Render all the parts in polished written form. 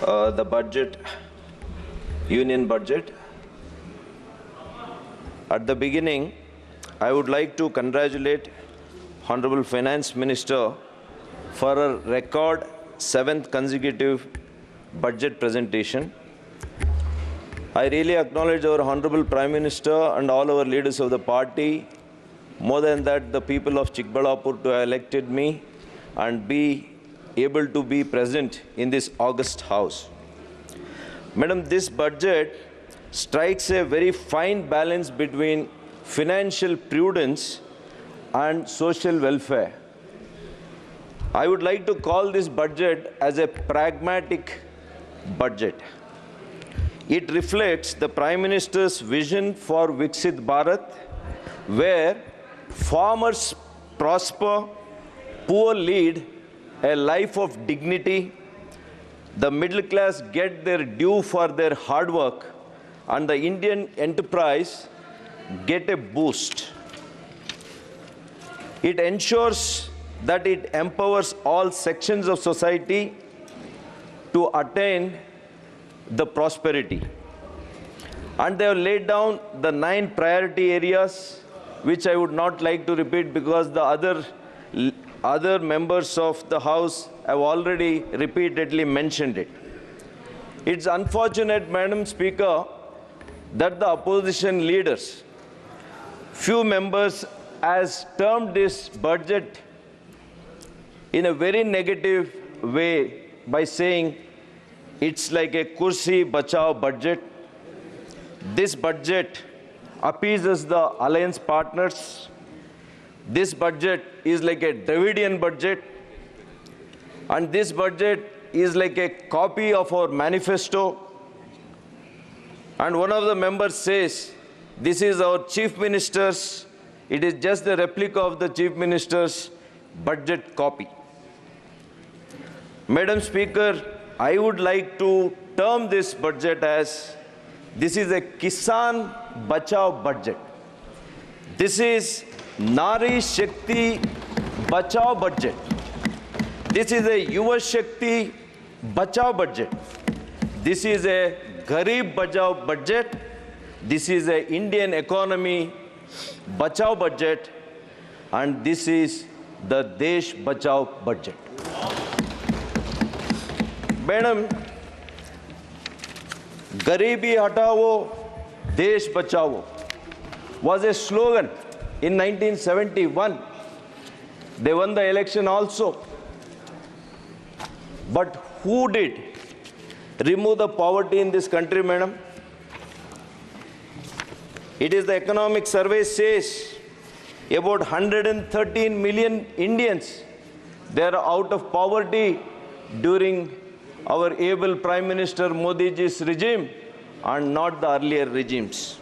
the budget, union budget. At the beginning, I would like to congratulate Honorable Finance Minister for a record 7th consecutive budget presentation. I really acknowledge our Honorable Prime Minister and all our leaders of the party. More than that, the people of Chikbalapur to have elected me and be able to be present in this august house. Madam, this budget strikes a very fine balance between financial prudence and social welfare. I would like to call this budget as a pragmatic budget. It reflects the Prime Minister's vision for Viksit Bharat, where farmers prosper, poor lead a life of dignity, the middle class get their due for their hard work, and the Indian enterprise get a boost. It ensures that it empowers all sections of society to attain the prosperity. And they have laid down the 9 priority areas, which I would not like to repeat because the other members of the House have already repeatedly mentioned it. It's unfortunate, Madam Speaker, that the opposition leaders, few members, has termed this budget in a very negative way by saying it's like a kursi bachao budget. This budget appeases the alliance partners. This budget is like a Dravidian budget. And this budget is like a copy of our manifesto. And one of the members says, this is our chief minister's, it is just the replica of the chief minister's budget copy. Madam Speaker, I would like to term this budget as, this is a Kisan Bachao budget. This is Nari Shakti Bachao budget. This is a Yuva Shakti Bachao budget. This is a Garib Bachao budget. This is a Indian economy Bachao budget. And this is the Desh Bachao budget. Madam, Garibi Hatao, Desh Bachao was a slogan in 1971. They won the election also. But who did remove the poverty in this country, madam? It is the economic survey says about 113 million Indians, they are out of poverty during our able Prime Minister Modi's regime and not the earlier regimes.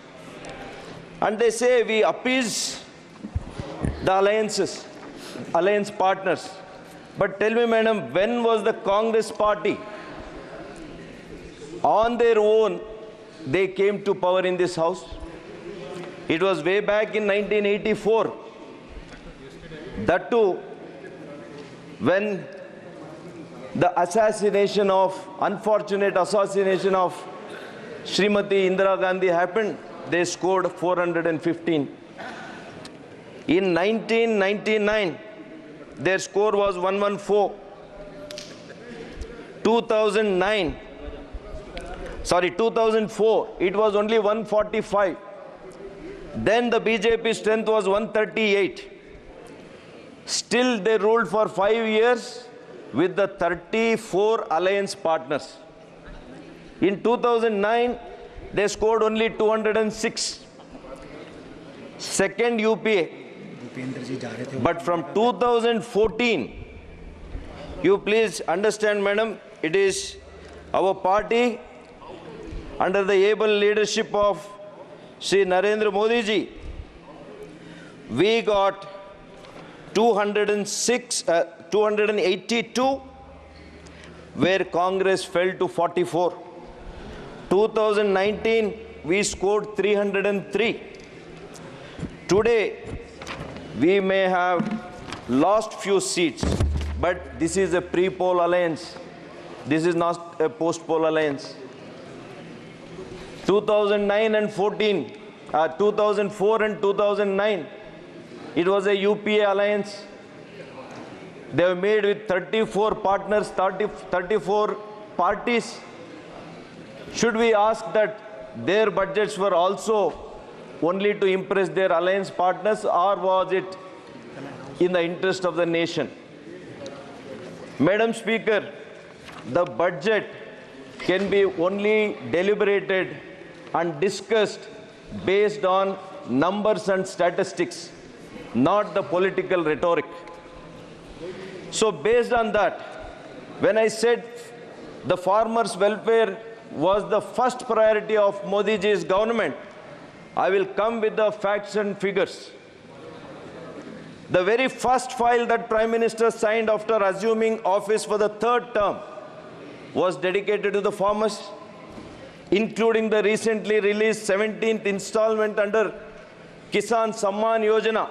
And they say we appease the alliance partners. But tell me, madam, when was the Congress party on their own, they came to power in this house? It was way back in 1984. That too, when the unfortunate assassination of Srimati Indira Gandhi happened, they scored 415. In 1999, their score was 114. 2004, it was only 145. Then the BJP strength was 138. Still, they ruled for 5 years with the 34 alliance partners. In 2009, they scored only 206. Second UPA. But from 2014, you please understand, madam, it is our party under the able leadership of Shri Narendra Modi ji. We got 282, where Congress fell to 44. 2019, we scored 303. Today, we may have lost few seats, but this is a pre-poll alliance. This is not a post-poll alliance. 2009 and 14, 2004 and 2009, it was a UPA alliance. They were made with 34 partners, 34 parties. Should we ask that their budgets were also only to impress their alliance partners, or was it in the interest of the nation? Madam Speaker, the budget can be only deliberated and discussed based on numbers and statistics, not the political rhetoric. So based on that, when I said the farmers' welfare was the first priority of Modi ji's government, I will come with the facts and figures. The very first file that Prime Minister signed after assuming office for the third term was dedicated to the farmers, including the recently released 17th installment under Kisan Samman Yojana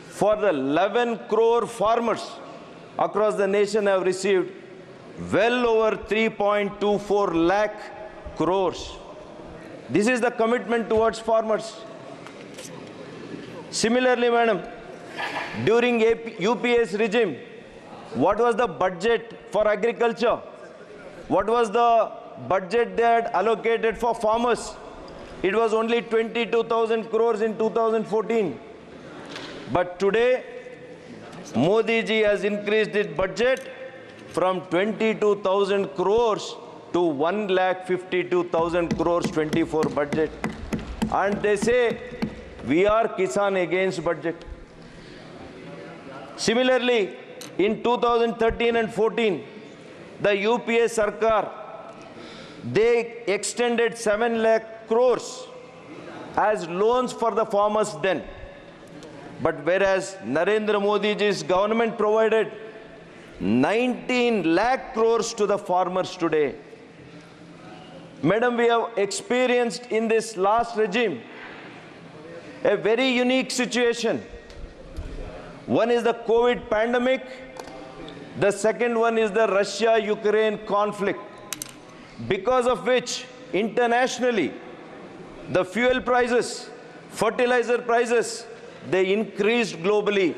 for the 11 crore farmers across the nation have received well over 3.24 lakh crores. This is the commitment towards farmers. Similarly, madam, during UPA's regime, what was the budget for agriculture? What was the budget they had allocated for farmers? It was only 22,000 crores in 2014. But today, Modi ji has increased its budget from 22,000 crores to 1,52,000 crores 24 budget. And they say, we are Kisan against budget. Similarly, in 2013 and 14, the UPA Sarkar, they extended 7 lakh crores as loans for the farmers then. But whereas Narendra Modi ji's government provided 19 lakh crores to the farmers today. Madam, we have experienced in this last regime a very unique situation. One is the COVID pandemic. The second one is the Russia-Ukraine conflict, because of which internationally the fuel prices, fertilizer prices, they increased globally.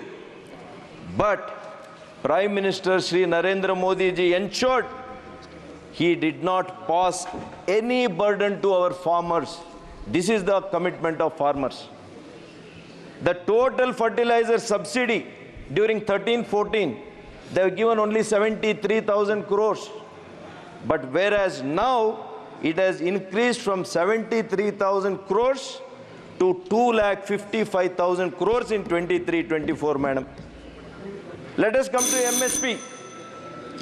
But Prime Minister Shri Narendra Modi ji ensured he did not pass any burden to our farmers. This is the commitment of farmers. The total fertilizer subsidy during 13-14, they have given only 73,000 crores. But whereas now it has increased from 73,000 crores to 2,55,000 crores in 23-24, madam. Let us come to MSP.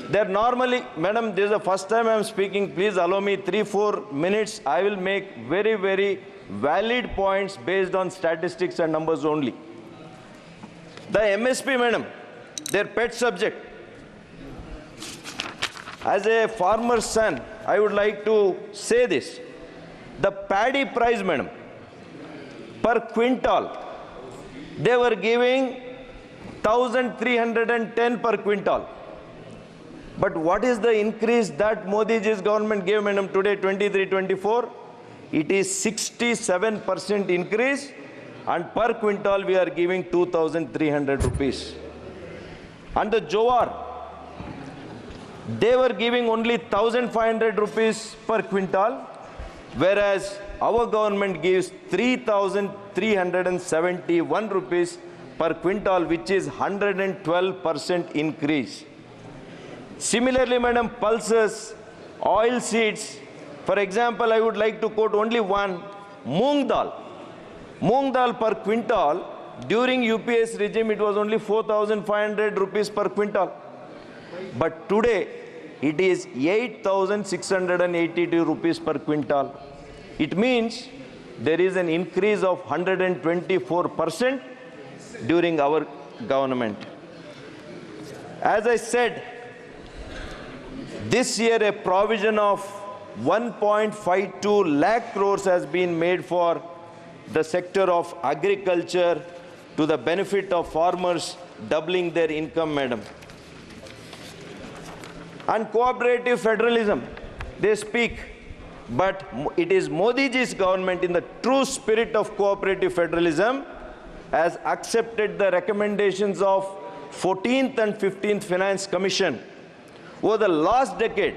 They're normally, madam, this is the first time I'm speaking. Please allow me 3-4 minutes. I will make very, very valid points based on statistics and numbers only. The MSP, madam, their pet subject. As a farmer's son, I would like to say this. The paddy price, madam, per quintal, they were giving 1,310 per quintal. But what is the increase that Modi ji's government gave, madam, today, 23-24? It is 67% increase, and per quintal we are giving 2,300 rupees. And the jowar, they were giving only 1,500 rupees per quintal, whereas our government gives 3,371 rupees per quintal, which is 112% increase. Similarly, madam, pulses, oil seeds. For example, I would like to quote only one, moong dal. Moong dal per quintal, during UPA's regime, it was only 4,500 rupees per quintal. But today, it is 8,682 rupees per quintal. It means there is an increase of 124% during our government. As I said, this year a provision of 1.52 lakh crores has been made for the sector of agriculture to the benefit of farmers, doubling their income, madam. and cooperative federalism. They speak. But it is Modi ji's government, in the true spirit of cooperative federalism, has accepted the recommendations of 14th and 15th Finance Commission. Over the last decade,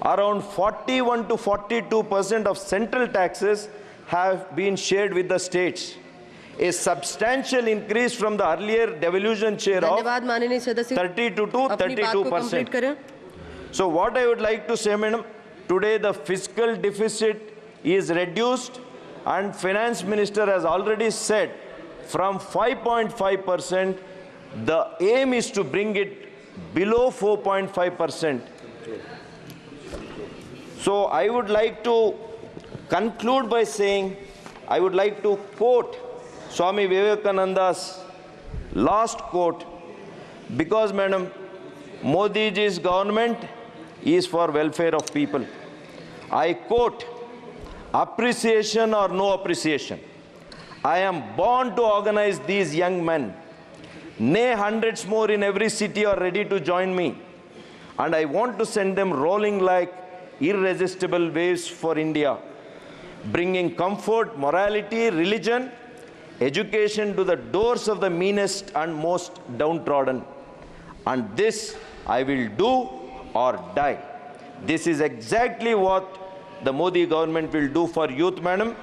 around 41 to 42% of central taxes have been shared with the states. A substantial increase from the earlier devolution share of 32 to 32%. So what I would like to say, madam, today the fiscal deficit is reduced, and Finance Minister has already said from 5.5%, the aim is to bring it below 4.5%. So I would like to conclude by saying, I would like to quote Swami Vivekananda's last quote, because, madam, Modi ji's government is for welfare of people. I quote, appreciation or no appreciation, I am born to organize these young men. Nay, hundreds more in every city are ready to join me. And I want to send them rolling like irresistible waves for India, bringing comfort, morality, religion, education to the doors of the meanest and most downtrodden. And this I will do or die. This is exactly what the Modi government will do for youth, madam.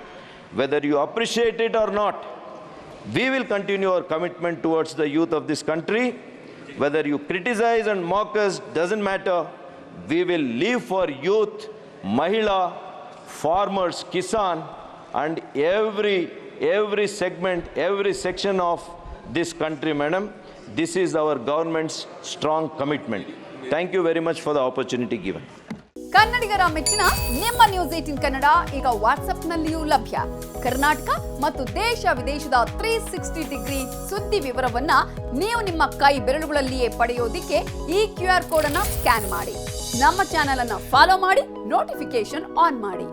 Whether you appreciate it or not, we will continue our commitment towards the youth of this country. Whether you criticize and mock us, doesn't matter. We will live for youth, Mahila, farmers, Kisan, and every segment, every section of this country, madam. This is our government's strong commitment. Thank you very much for the opportunity given. ಕನ್ನಡಿಗರ ಮೆಚ್ಚಿನ ನಿಮ್ಮ news 18 Kannada ಈಗ ವಾಟ್ಸ್ಆಪ್ನಲ್ಲಿಯೂ ಲಭ್ಯ. ಕರ್ನಾಟಕ ಮತ್ತು ದೇಶ ವಿದೇಶದ 360 degree ಸುದ್ದಿ ವಿವರವನ್ನ ನೀವು ನಿಮ್ಮ ಕೈ ಬೆರಳುಗಳಲ್ಲಿಯೇ ಪಡೆಯೋದಿಕ್ಕೆ ಈ QR ಕೋಡ್ ಅನ್ನು ಸ್ಕ್ಯಾನ್ ಮಾಡಿ. ನಮ್ಮ ಚಾನೆಲ್ ಅನ್ನು ಫಾಲೋ ಮಾಡಿ, ನೋಟಿಫಿಕೇಶನ್ ಆನ್ ಮಾಡಿ.